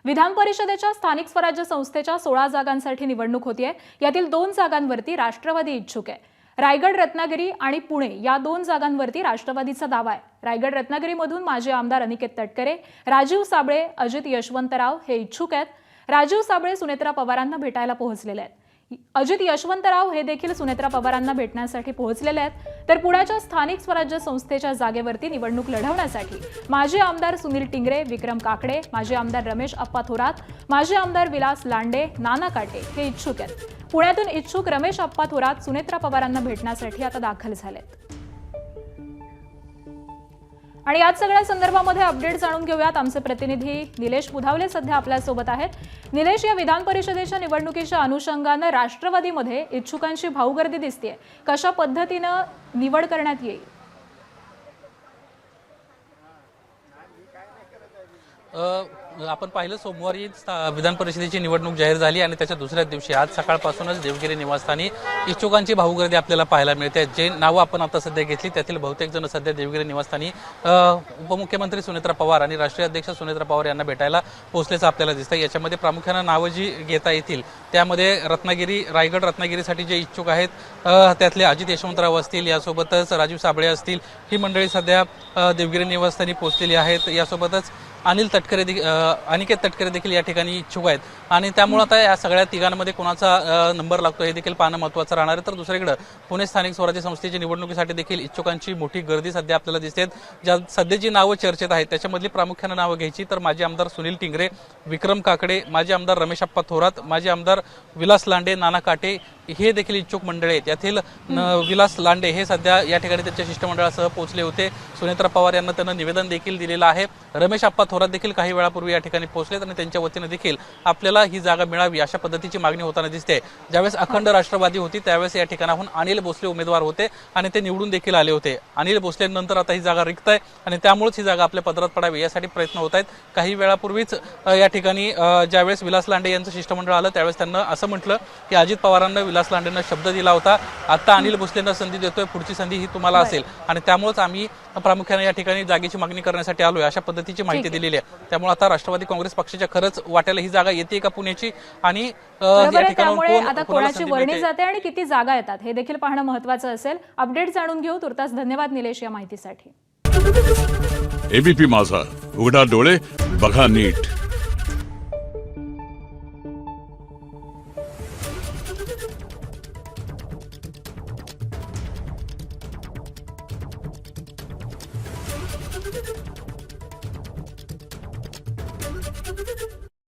विधान परिषदेच्या स्थानिक स्वराज्य संस्थेच्या 16 जागांसाठी निवडणूक होतीये। यातील 2 जागांवरती राष्ट्रवादी इच्छुक आहे। रायगड रत्नागिरी आणि पुणे या 2 जागांवरती राष्ट्रवादीचा दावा आहे। रायगड रत्नागिरीमधून माजी आमदार अनिकेत तटकरे, राजीव साबळे, अजित यशवंतराव हे इच्छुक आहेत। राजीव साबळे सुनेत्रा पवारांना भेटायला पोहोचलेले आहेत। अजित यशवंतराव हे देखील सुनेत्रा पवारांना भेटण्यासाठी पोहोचलेले आहेत। तर पुण्याच्या स्थानिक स्वराज्य संस्थेच्या जागेवरती निवडणूक लढवण्यासाठी माजी आमदार सुनील टिंगरे, विक्रम काकडे, माजी आमदार रमेश अप्पा थोरात, माजी आमदार विलास लांडे, नाना काटे हे इच्छुक आहेत। पुण्यातून इच्छुक रमेश अप्पा थोरात सुनेत्रा पवारांना भेटण्यासाठी आता दाखल झालेत। आणि याच सगळ्या संदर्भामध्ये अपडेट जाणून घेऊयात। आमचे प्रतिनिधी निलेश बुधावले सध्या आपल्या सोबत आहेत। निलेश, या विधान परिषदेच्या निवडणुकीच्या अनुषंगाने राष्ट्रवादीमध्ये इच्छुकांची भाऊगर्दी दिसतेय, कशा पद्धतीने निवड करण्यात येईल? आपण पाहिलं सोमवारी विधान परिषदेची निवडणूक जाहीर झाली आणि त्याच्या दुसऱ्याच दिवशी आज सकाळपासूनच देवगिरी निवासस्थानी इच्छुकांची भाऊगर्दी आपल्याला पाहायला मिळते। जे नावं आपण आता सध्या घेतली त्यातील बहुतेक जण सध्या देवगिरी निवासस्थानी उपमुख्यमंत्री सुनेत्रा पवार आणि राष्ट्रीय अध्यक्ष सुनेत्रा पवार यांना भेटायला पोहोचल्याचं आपल्याला दिसतं। याच्यामध्ये प्रामुख्याने नावं जी घेता येतील त्यामध्ये रायगड रत्नागिरीसाठी जे इच्छुक आहेत त्यातले अजित यशवंतराव असतील, यासोबतच राजीव साबळे असतील, ही मंडळी सध्या देवगिरी निवासस्थानी पोहोचलेली आहेत। यासोबतच अनिकेत तटकरे देखील या ठिकाणी इच्छुक आहेत आणि त्यामुळे आता या सगळ्या तिघांमध्ये कोणाचा नंबर लागतो हे देखील पाहणं महत्त्वाचं राहणार आहे। तर दुसरीकडे पुणे स्थानिक स्वराज्य संस्थेच्या निवडणुकीसाठी देखील इच्छुकांची मोठी गर्दी सध्या आपल्याला दिसते। ज्या सध्या जी नावं चर्चेत आहेत त्याच्यामधली प्रामुख्याने नावं घ्यायची तर माजी आमदार सुनील टिंगरे, विक्रम काकडे, माजी आमदार रमेश अप्पा थोरात, माजी आमदार विलास लांडे, नाना काटे हे देखील इच्छुक मंडळी आहेत। यातील विलास लांडे हे सध्या या ठिकाणी त्यांच्या शिष्टमंडळासह पोहोचले होते। सुनेत्रा पवार यांना त्यांना निवेदन देखील दिलेलं आहे। रमेश अप्पा थोरात देखील काही वेळापूर्वी या ठिकाणी पोहोचलेत आणि त्यांच्या वतीने देखील आपल्याला ही जागा मिळावी अशा पद्धतीची मागणी होताना दिसते। ज्यावेळेस अखंड राष्ट्रवादी होती त्यावेळेस या ठिकाणाहून अनिल भोसले उमेदवार होते आणि ते निवडून देखील आले होते। अनिल भोसलेंनंतर आता ही जागा रिक्त आहे आणि त्यामुळेच ही जागा आपल्या पदरात पडावी यासाठी प्रयत्न होत आहेत। काही वेळापूर्वीच या ठिकाणी ज्यावेळेस विलास लांडे यांचं शिष्टमंडळ आलं त्यावेळेस त्यांना असं म्हटलं की अजित पवारांना विलास लांडेंना शब्द दिला होता, आता अनिल भोसलेंना संधी देतोय, पुढची संधी ही तुम्हाला असेल आणि त्यामुळेच आम्ही प्रामुख्याने या ठिकाणी जागेची मागणी करण्यासाठी आलोय अशा पद्धतीची माहिती दिलेली आहे। त्यामुळे आता राष्ट्रवादी काँग्रेस पक्षाच्या खरंच वाट्याला ही जागा येते का पुण्याची आणि त्यामुळे आता कोणाची वर्णी जाते आणि किती जागा येतात हे देखील पाहणं महत्त्वाचं असेल। अपडेट जाणून घेऊ। तुर्तास धन्यवाद निलेश या माहितीसाठी। एबीपी माझा, उघडा डोळे बघा नीट।